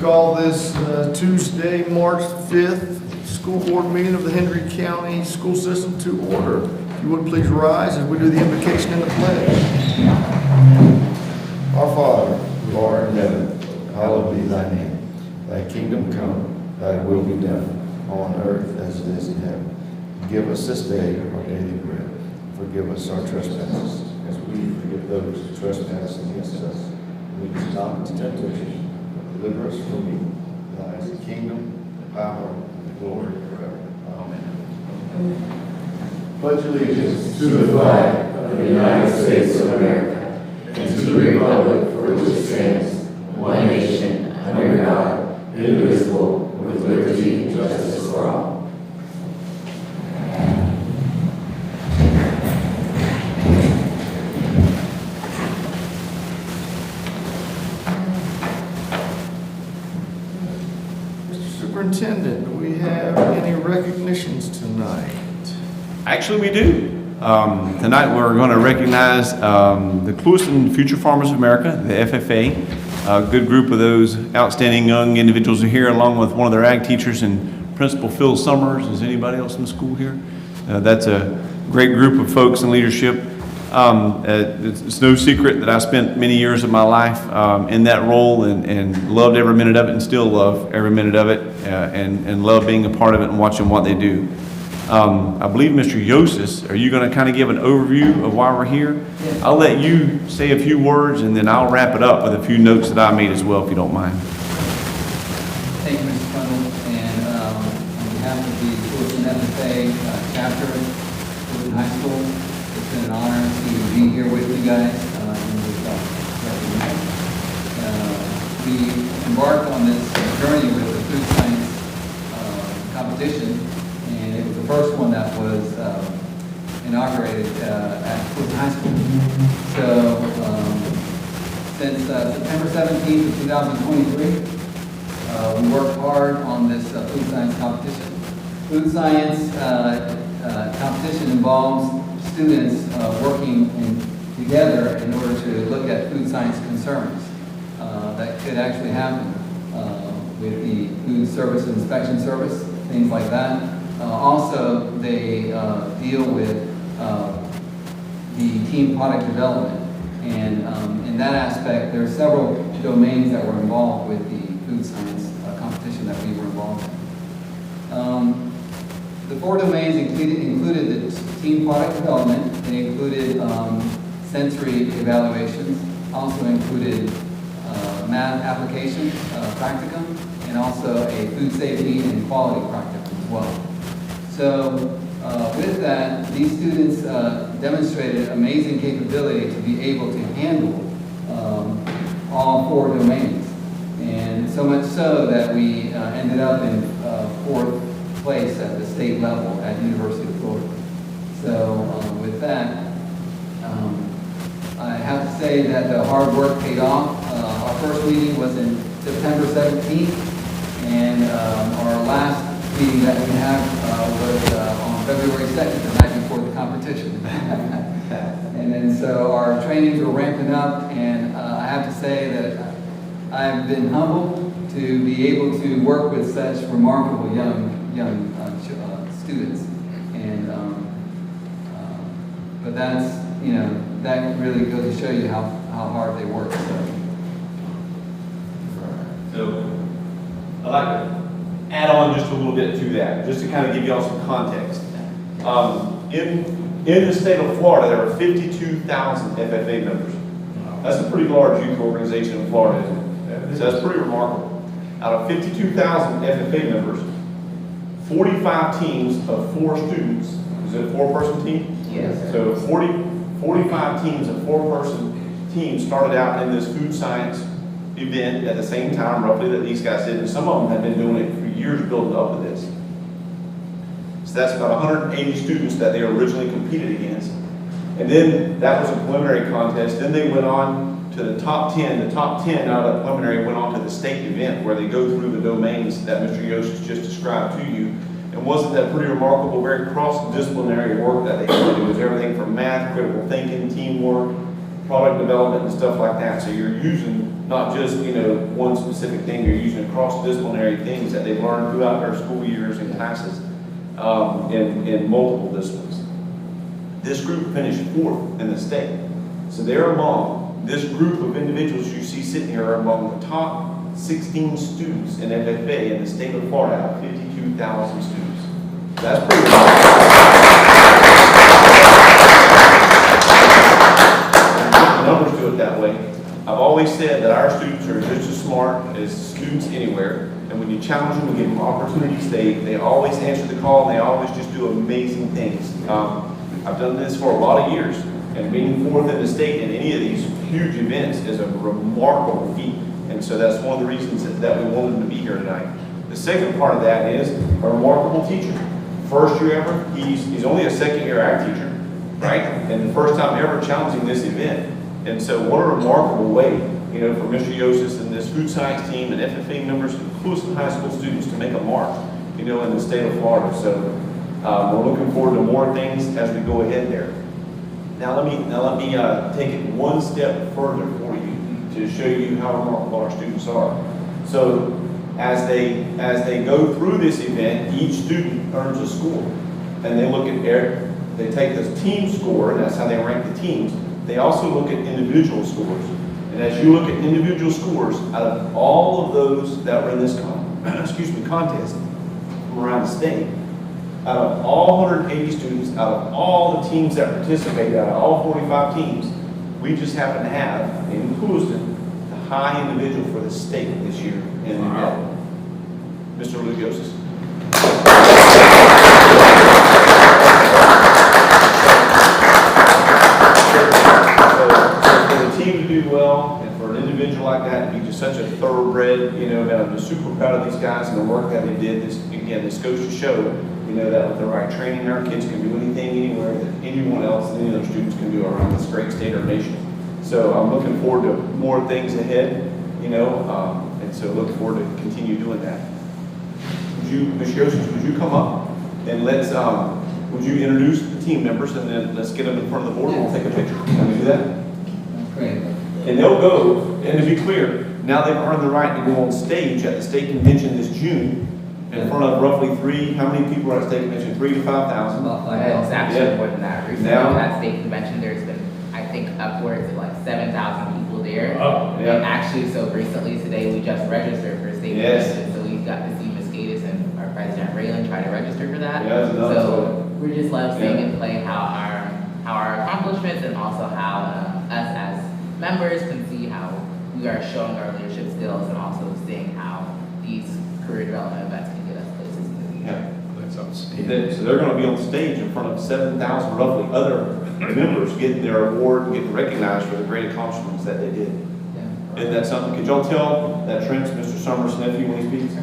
call this Tuesday, March 5th, school board meeting of the Hendry County School System to order. If you would please rise as we do the invocation and the pledge. Our Father, who art in heaven, hallowed be thy name. Thy kingdom come, thy will be done, on earth as it is in heaven. Give us this day our daily bread. Forgive us our trespasses, as we forgive those who trespass against us. Lead us not into temptation, but deliver us from evil. Thine is the kingdom, the power, and the glory forever. Amen. Pledge allegiance to the flag of the United States of America and to the republic for which it stands, one nation, under God, indivisible, with liberty and justice for all. Superintendent, do we have any recognitions tonight? Actually, we do. Tonight we're going to recognize the Clewiston Future Farmers of America, the FFA. A good group of those outstanding young individuals are here, along with one of their ag teachers and Principal Phil Summers. Is anybody else in the school here? That's a great group of folks in leadership. It's no secret that I spent many years of my life in that role and loved every minute of it and still love every minute of it and love being a part of it and watching what they do. I believe Mr. Yosis, are you going to kind of give an overview of why we're here? Yes. I'll let you say a few words and then I'll wrap it up with a few notes that I made as well, if you don't mind. Thank you, Mr. Funnell, and on behalf of the Clewiston FFA chapter at Clewiston High School, it's been an honor to be here with you guys in this recognition. We embarked on this journey with the food science competition, and it was the first one that was inaugurated at Clewiston High School. So since September 17th of 2023, we worked hard on this food science competition. Food science competition involves students working together in order to look at food science concerns that could actually happen with the food service inspection service, things like that. Also, they deal with the team product development. And in that aspect, there are several domains that were involved with the food science competition that we were involved in. The four domains included the team product development. They included sensory evaluations, also included math application practicum, and also a food safety and quality practicum as well. So with that, these students demonstrated amazing capability to be able to handle all four domains. And so much so that we ended up in fourth place at the state level at University of Florida. So with that, I have to say that the hard work paid off. Our first meeting was in September 17th, and our last meeting that we had was on February 2nd, the night before the competition. And then so our trainings were ramping up, and I have to say that I've been humbled to be able to work with such remarkable young students. And but that's, you know, that really goes to show you how hard they work. So I'd like to add on just a little bit to that, just to kind of give you all some context. In the state of Florida, there are 52,000 FFA members. That's a pretty large youth organization in Florida, isn't it? So that's pretty remarkable. Out of 52,000 FFA members, 45 teams of 4 students. Is it a 4-person team? Yes. So 45 teams of 4-person teams started out in this food science event at the same time, roughly, that these guys did. And some of them have been doing it for years building up to this. So that's about 180 students that they originally competed against. And then that was a preliminary contest. Then they went on to the top 10. The top 10 out of the preliminary went on to the state event where they go through the domains that Mr. Yost just described to you. And wasn't that pretty remarkable, very cross-disciplinary work that they did? It was everything from math, critical thinking, teamwork, product development, and stuff like that. So you're using not just, one specific thing. You're using cross-disciplinary things that they've learned throughout their school years and classes in multiple disciplines. This group finished 4th in the state. So they're among, this group of individuals you see sitting here are among the top 16 students in FFA in the state of Florida out of 52,000 students. That's pretty good. Numbers do it that way. I've always said that our students are just as smart as students anywhere, and when you challenge them and give them opportunities, they always answer the call, and they always just do amazing things. I've done this for a lot of years, and being 4th in the state in any of these huge events is a remarkable feat, and so that's one of the reasons that we wanted them to be here tonight. The second part of that is a remarkable teacher. First year ever, he's only a second year ag teacher, right? And the first time ever challenging this event. And so what a remarkable way, for Mr. Yosis and this food science team and FFA members and Clueston High School students to make a mark, in the state of Florida. So we're looking forward to more things as we go ahead there. Now let me take it one step further for you to show you how remarkable our students are. So as they go through this event, each student earns a score, and they take this team score, and that's how they rank the teams. They also look at individual scores. And as you look at individual scores, out of all of those that were in this contest from around the state, out of all 180 students, out of all the teams that participated, out of all 45 teams, we just happen to have, in Clueston, the high individual for the state this year in the medal. Mr. Luke Yosis. To do well, and for an individual like that to be just such a thoroughbred, and I'm just super proud of these guys and the work that they did. This goes to show, that with the right training, our kids can do anything, anywhere that anyone else, any other students can do around this great state or nation. So I'm looking forward to more things ahead, and so look forward to continue doing that. Ms. Yosis, would you come up and would you introduce the team members, and then let's get them in front of the board and we'll take a picture. Can we do that? Great. And they'll go, and to be clear, now they've earned the right to go on stage at the state convention this June in front of roughly how many people are at state convention? 3,000 to 5,000? About It's 5,000. actually more than that. Recently Now- at state convention, there's been, I think, upwards of like 7,000 people there. Oh, yeah. And actually, so recently today, we just registered for state Yes. convention, so we got to see Ms. Gatis and our president Raylan try to register for that. Yeah, that's another So story. we just love seeing Yeah. and play how our accomplishments and also how us as members can see how we are showing our leadership skills and also seeing how these career development events can get us places in the future. Yeah. That's outstanding. So they're going to be on stage in front of 7,000 roughly other members getting their award and getting recognized for the great accomplishments that they did. Yeah. Isn't that something? Could y'all tell that Trent's Mr. Summers' nephew when he speaks?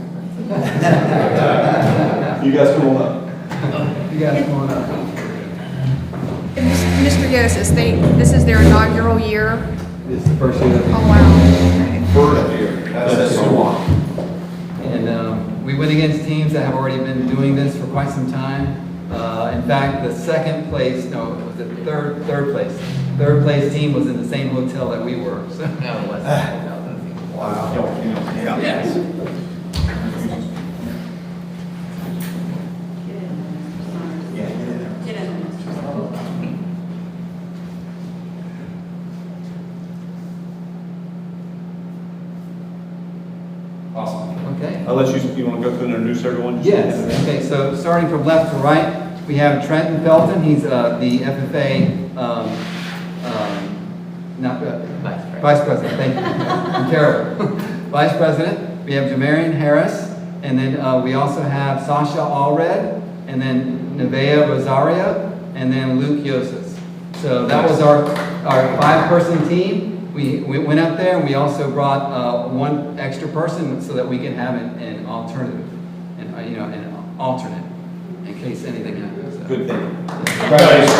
You guys come on up. You guys come on up. Mr. Yosis, this is their inaugural year. This is the first year that we. Oh, wow. First year. That's so long. And we went against teams that have already been doing this for quite some time. In fact, the third place team was in the same hotel that we were. So. No, it wasn't. Wow. Yes. Awesome. Okay. I'll let you want to go through and introduce everyone? Yes. Okay. So starting from left to right, we have Trenton Felton. He's the FFA Vice President. Thank you. I'm terrible. Vice President. We have Jamarian Harris, and then we also have Sasha Allred, and then Nevaeh Rosario, and then Luke Yosis. So that was our 5-person team. We went up there, and we also brought one extra person so that we can have an alternative, and an alternate in case anything happens. So. Good thing. Congratulations,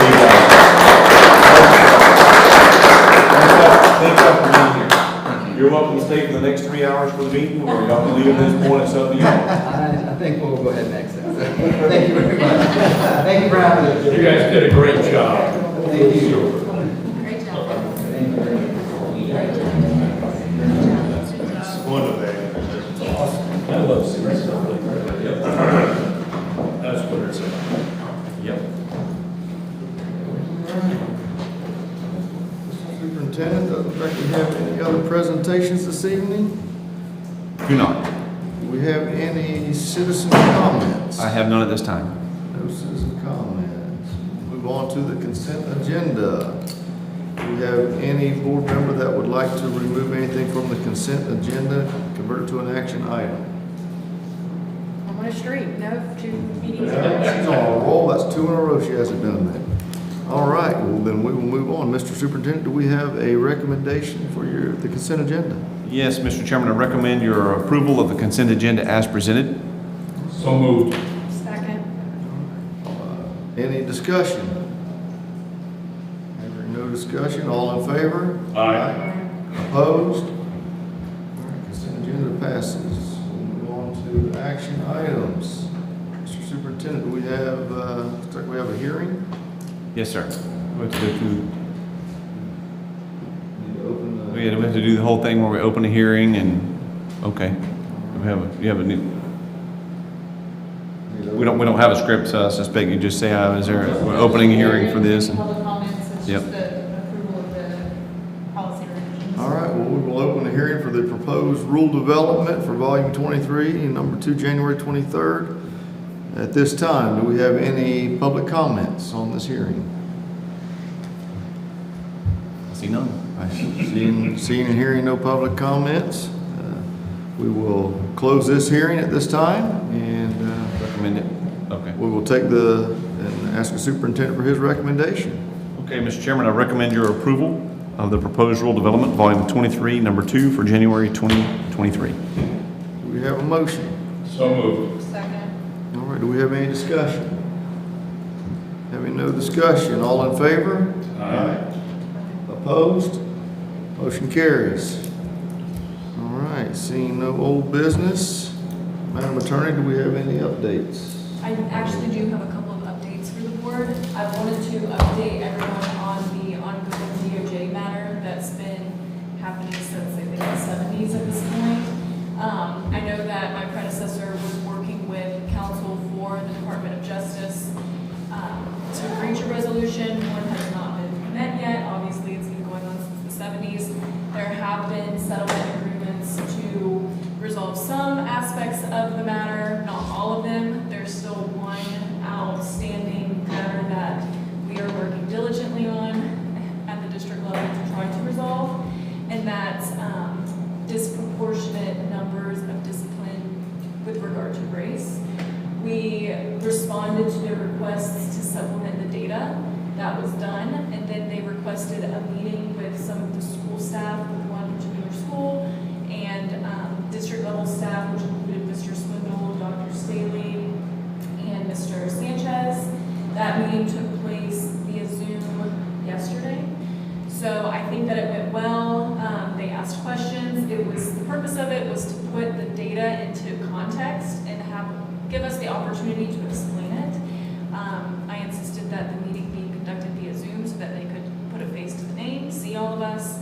Thank y'all for being here. You're welcome to stay for the next 3 hours for the meeting, or y'all can leave at this point. It's up to you. I think we'll go ahead next. Thank you very much. Thank you for having us. You guys did a great job. Thank you. Great job. Thank you very much. I love seeing stuff like that. Yep. That's what it's about. Yep. Superintendent, doesn't look like we have any other presentations this evening. Do not. Do we have any citizen comments? I have none at this time. No citizen comments. Move on to the consent agenda. Do we have any board member that would like to remove anything from the consent agenda, convert it to an action item? I'm on a streak, no, 2 meetings. She's on a roll. That's 2 in a row she hasn't done that. All right, well, then we will move on. Mr. Superintendent, do we have a recommendation for the consent agenda? Yes, Mr. Chairman, I recommend your approval of the consent agenda as presented. So moved. Second. Any discussion? Hearing no discussion, all in favor? Aye. Opposed? All right, consent agenda passes. We'll move on to action items. Mr. Superintendent, do we have, looks like we have a hearing? Yes, sir. We have to go through, Need to open the. we have to do the whole thing where we open a hearing and, okay. You have a new, we don't have a script, so I suspect you just say, is there, we're opening a hearing for this? And Public comments, it's Yep. just the approval of the policy revisions. All right, well, we will open a hearing for the proposed rule development for volume 23, number 2, January 23rd. At this time, do we have any public comments on this hearing? I see none. Seeing and hearing no public comments, we will close this hearing at this time, and Recommend it? Okay. we will take and ask the superintendent for his recommendation. Okay, Mr. Chairman, I recommend your approval of the proposed rule development, volume 23, number 2 for January 2023. Do we have a motion? So moved. Second. All right, do we have any discussion? Having no discussion, all in favor? Aye. Opposed? Motion carries. All right, seeing no old business, Madam Attorney, do we have any updates? I actually do have a couple of updates for the board. I wanted to update everyone on the ongoing DOJ matter that's been happening since I think the 70s at this point. I know that my predecessor was working with counsel for the Department of Justice to reach a resolution. One has not been met yet. Obviously, it's been going on since the 70s. There have been settlement agreements to resolve some aspects of the matter, not all of them. There's still one outstanding matter that we are working diligently on at the district level to try to resolve, and that's disproportionate numbers of discipline with regard to race. We responded to their requests to supplement the data. That was done, and then they requested a meeting with some of the school staff with one particular school and district level staff, which included Mr. Swindle, Dr. Staley, and Mr. Sanchez. That meeting took place via Zoom yesterday. So I think that it went well. They asked questions. The purpose of it was to put the data into context and give us the opportunity to explain it. I insisted that the meeting be conducted via Zoom so that they could put a face to the name, see all of us,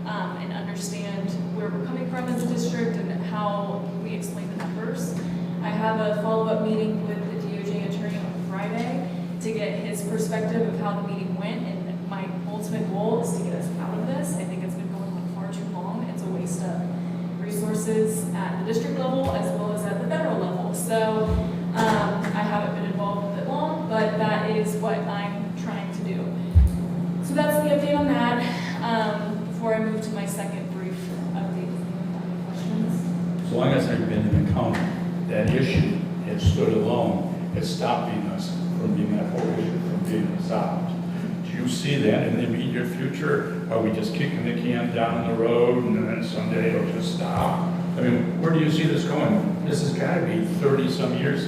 and understand where we're coming from as a district and how we explain the numbers. I have a follow-up meeting with the DOJ attorney on Friday to get his perspective of how the meeting went, and my ultimate goal is to get us out of this. I think it's been going on far too long. It's a waste of resources at the district level as well as at the federal level. So I haven't been involved with it long, but that is what I'm trying to do. So that's the update on that. Before I move to my second brief update, any questions? As long as I've been in the county, that issue has stood alone. It's stopping us from being that whole issue from being resolved. Do you see that in the immediate future? Are we just kicking the can down the road and then someday it'll just stop? I mean, where do you see this going? This has got to be 30-some years,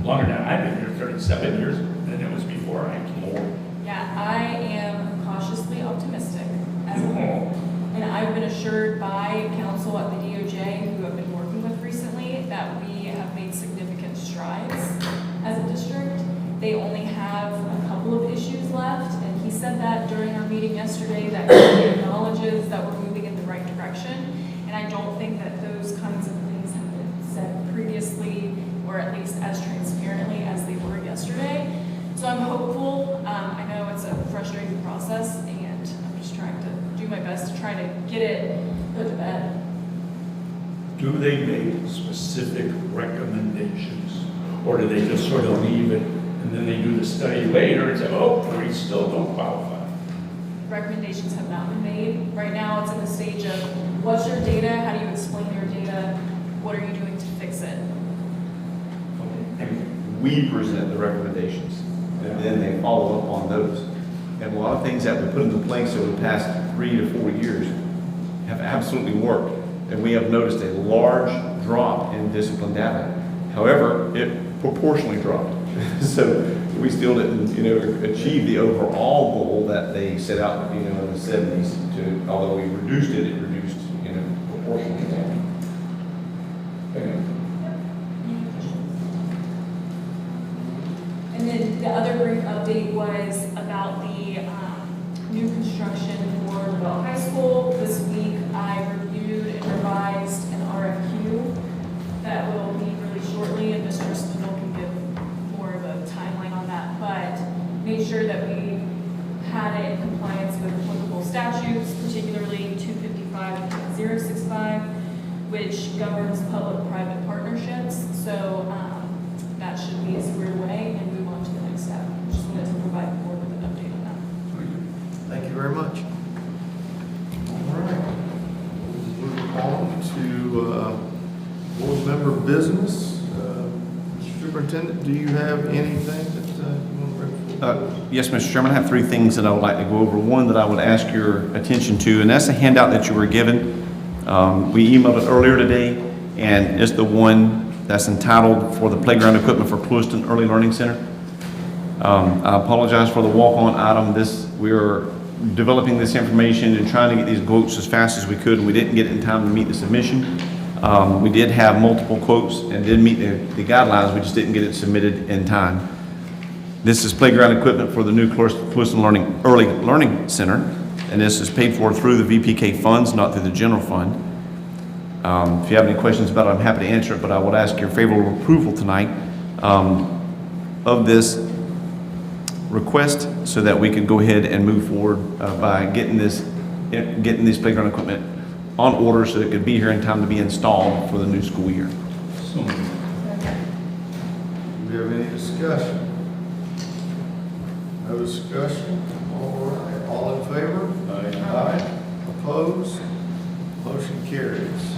longer than I've been here, 37 years, and it was before I came over. Yeah, I am cautiously optimistic as a whole. And I've been assured by counsel at the DOJ, who I've been working with recently, that we have made significant strides as a district. They only have a couple of issues left, and he said that during our meeting yesterday, that he acknowledges that we're moving in the right direction. And I don't think that those kinds of things have been said previously. or at least as transparently as they were yesterday. So I'm hopeful. I know it's a frustrating process, and I'm just trying to do my best to try to get it put to bed. Do they make specific recommendations? Or do they just sort of leave it and then they do the study later and say, oh, we still don't qualify? Recommendations have not been made. Right now, it's in the stage of what's your data, how do you explain your data, what are you doing to fix it? And we present the recommendations, and then they follow up on those. And a lot of things that we put into place over the past 3 to 4 years have absolutely worked. And we have noticed a large drop in discipline data. However, it proportionally dropped. So we still didn't, achieve the overall goal that they set out, in the 70s. Although we reduced it, reduced, proportionally. Okay. And then the other brief update was about the new construction for Bell High School. This week, I reviewed and revised an RFQ that will be really shortly, and Mr. Spindle can give more of a timeline on that, but made sure that we had it in compliance with applicable statutes, particularly 255.065, which governs public-private partnerships. So that should be squared away and move on to the next step. Just wanted to provide the board with an update on that. Thank you very much. All right. We'll move on to board member business. Mr. Superintendent, do you have anything that you want to bring forward? Yes, Mr. Chairman, I have 3 things that I would like to go over. One that I would ask your attention to, and that's a handout that you were given. We emailed it earlier today, and it's the one that's entitled for the playground equipment for Clewiston Early Learning Center. I apologize for the walk-on item. We are developing this information and trying to get these quotes as fast as we could, and we didn't get it in time to meet the submission. We did have multiple quotes and did meet the guidelines, we just didn't get it submitted in time. This is playground equipment for the new Clewiston Early Learning Center, and this is paid for through the VPK funds, not through the general fund. If you have any questions about it, I'm happy to answer it, but I would ask your favorable approval tonight of this request so that we could go ahead and move forward by getting this playground equipment on order so it could be here in time to be installed for the new school year. So, Do we have any discussion? No discussion? All right. All in favor? Aye. Opposed? Motion carries.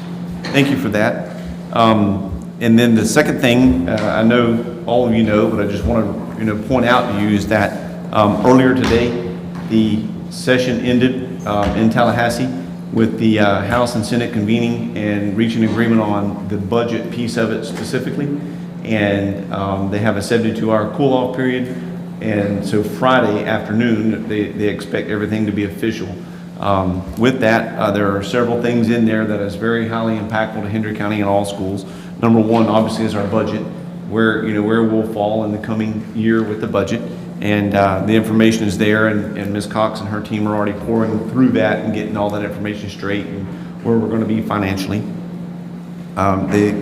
Thank you for that. And then the second thing, I know all of you know, but I just want to point out to you is that earlier today, the session ended in Tallahassee with the House and Senate convening and reaching agreement on the budget piece of it specifically. And they have a 72-hour cool-off period. And so Friday afternoon, they expect everything to be official. With that, there are several things in there that is very highly impactful to Hendry County and all schools. Number one, obviously, is our budget, where we'll fall in the coming year with the budget. And the information is there, and Ms. Cox and her team are already pouring through that and getting all that information straight and where we're going to be financially. They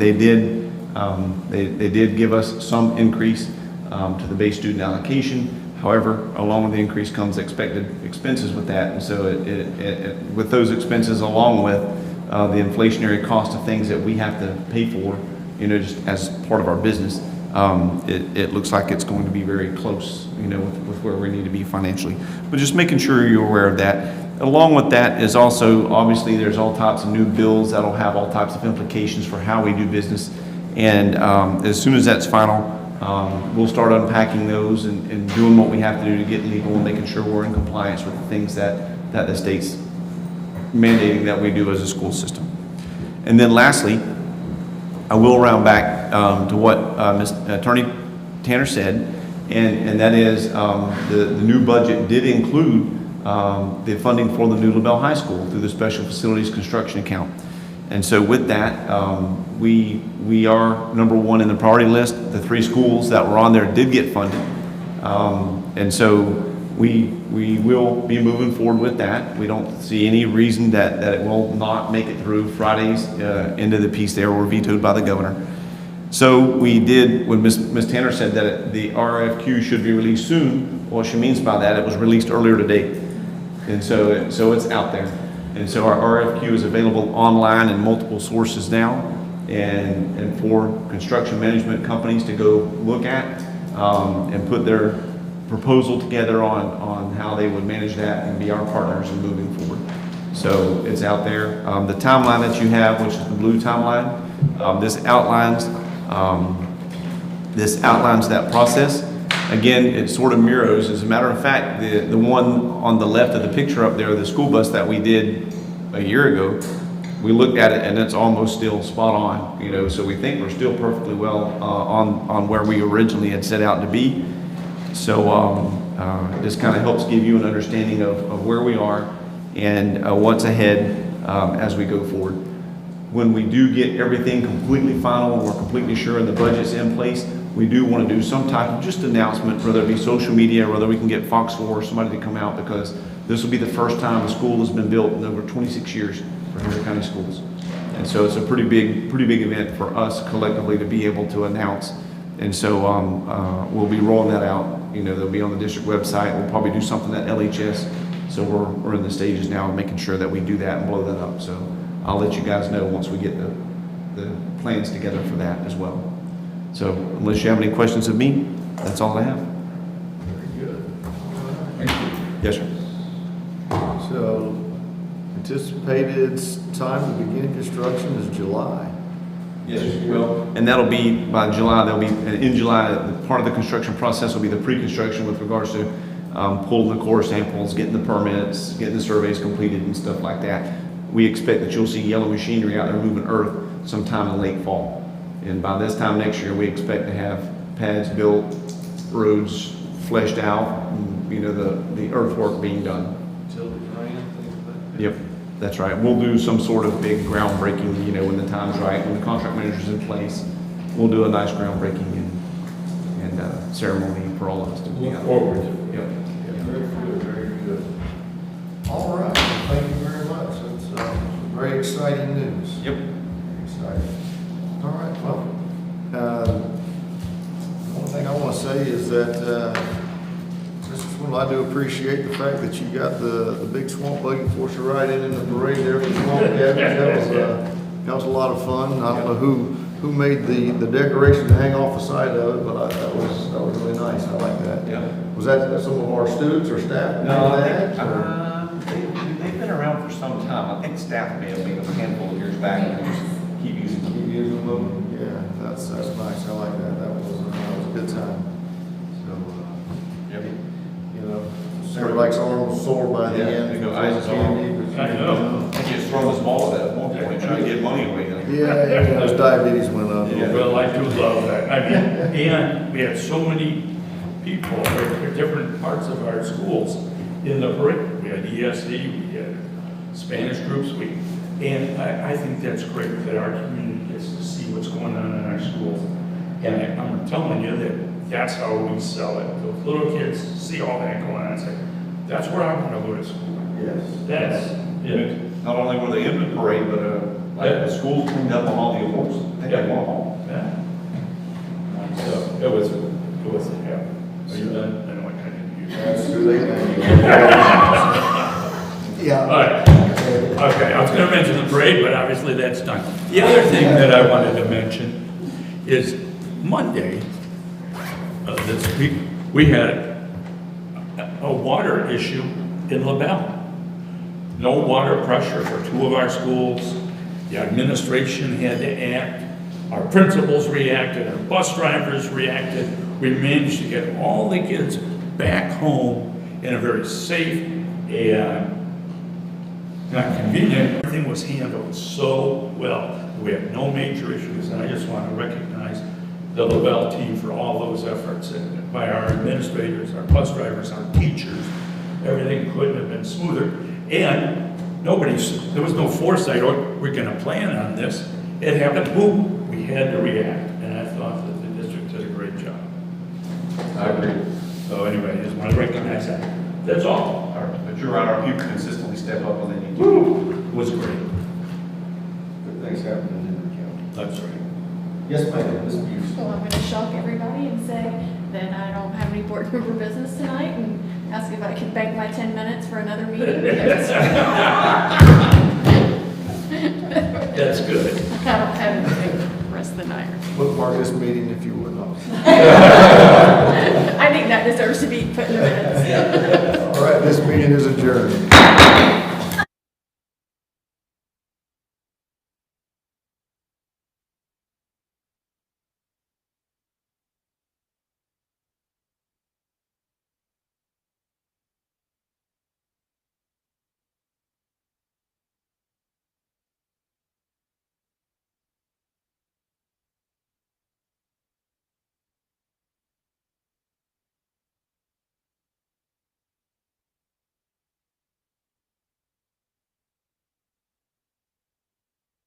did give us some increase to the base student allocation. However, along with the increase comes expected expenses with that, and so with those expenses, along with the inflationary cost of things that we have to pay for, just as part of our business, it looks like it's going to be very close, with where we need to be financially. But just making sure you're aware of that. Along with that is also, obviously, there's all types of new bills that'll have all types of implications for how we do business, and as soon as that's final, we'll start unpacking those and doing what we have to do to get legal and making sure we're in compliance with the things that the state's mandating that we do as a school system. And then lastly, I will round back to what Attorney Tanner said, and that is the new budget did include the funding for the new LaBelle High School through the Special Facilities Construction Account. And so with that, we are number one in the priority list. The 3 schools that were on there did get funded. And so we will be moving forward with that. We don't see any reason that it will not make it through. Friday's end of the piece there were vetoed by the governor. So we did, when Ms. Tanner said that the RFQ should be released soon, what she means by that, it was released earlier today. And so it's out there. And so our RFQ is available online in multiple sources now, and for construction management companies to go look at and put their proposal together on how they would manage that and be our partners in moving forward. So it's out there. The timeline that you have, which is the blue timeline, this outlines that process. Again, it sort of mirrors, as a matter of fact, the one on the left of the picture up there, the school bus that we did a year ago, we looked at it and it's almost still spot on, you know, so we think we're still perfectly well on where we originally had set out to be. So this kind of helps give you an understanding of where we are and what's ahead as we go forward. When we do get everything completely final and we're completely sure and the budget's in place, we do want to do some type of just announcement, whether it be social media, whether we can get Fox 4 or somebody to come out, because this will be the first time a school has been built in over 26 years for Hendry County Schools. And so it's a pretty big event for us collectively to be able to announce. And so we'll be rolling that out. You know, they'll be on the district website. We'll probably do something at LHS. So we're in the stages now of making sure that we do that and blow that up. So I'll let you guys know once we get the plans together for that as well. So unless you have any questions of me, that's all I have. Very good. Yes, sir. So anticipated time to begin construction is July. Yes, well, and that'll be by July. In July, part of the construction process will be the pre-construction with regards to pulling the core samples, getting the permits, getting the surveys completed and stuff like that. We expect that you'll see yellow machinery out there moving earth sometime in late fall. And by this time next year, we expect to have pads built, roads fleshed out, and, you know, the earthwork being done. Yep, that's right. We'll do some sort of big groundbreaking, you know, when the time's right, when the contract manager's in place. We'll do a nice groundbreaking and ceremony for all of us to be Look out. forward to it. Yep. Very good, very good. All right, thank you very much. That's very exciting news. Yep. Very exciting. All right, well, one thing I want to say is that I do appreciate the fact that you got the big swamp buggy forced to ride in the parade there for Swamp Cabin. That was a lot of fun. I don't know who made the decoration to hang off the side of it, but that was really nice. I like that. Yeah. Was that some of our students or staff? No, I that, think, they've been around for some time. I think staff may have made a handful of years back and just keep using them. Keep using them. Yeah, that's nice. I like that. That was a good time. So, Yep. you know, Sarah likes arms sore by the Yeah, end. they go eyes candy. I know. I just throw this ball at one point, trying to get money away. Yeah, those diabetes went up. Yeah. Well, I do love that. I mean, and we had so many people from different parts of our schools in the parade. We had ESE, we had Spanish groups, and I think that's great that our community gets to see what's going on in our schools. And I'm telling you that that's how we sell it. Those little kids see all that going on and say, that's where I want to go to school. Yes. That's it. Not only were they in the parade, but like the schools cleaned up on all the awards. They got one home. Yeah. So it was yeah. Are you done? I know I kind of you. That's too late. Yeah. All right. Okay, I was going to mention the parade, but obviously that's done. The other thing that I wanted to mention is Monday this week, we had a water issue in LaBelle. No water pressure for two of our schools. The administration had to act. Our principals reacted, our bus drivers reacted. We managed to get all the kids back home in a very safe and not convenient. Everything was handled so well. We had no major issues, and I just want to recognize the LaBelle team for all those efforts, and by our administrators, our bus drivers, our teachers. Everything couldn't have been smoother. And there was no foresight, or we're going to plan on this. It happened, boom, we had to react, and I thought that the district did a great job. I agree. So anyway, I just want to recognize that. That's all. But you're right, our people consistently step up when they need to. Woo! It was great. Good things happen in Hendry County. That's right. Yes, ma'am, Ms. Buse. Well, I'm going to shock everybody and say that I don't have any board member business tonight and ask if I can bank my 10 minutes for another meeting. Because That's good. I don't have anything for the rest of the night. Bookmark this meeting if you would not. I think that deserves to be put in the minutes. All right, this meeting is adjourned.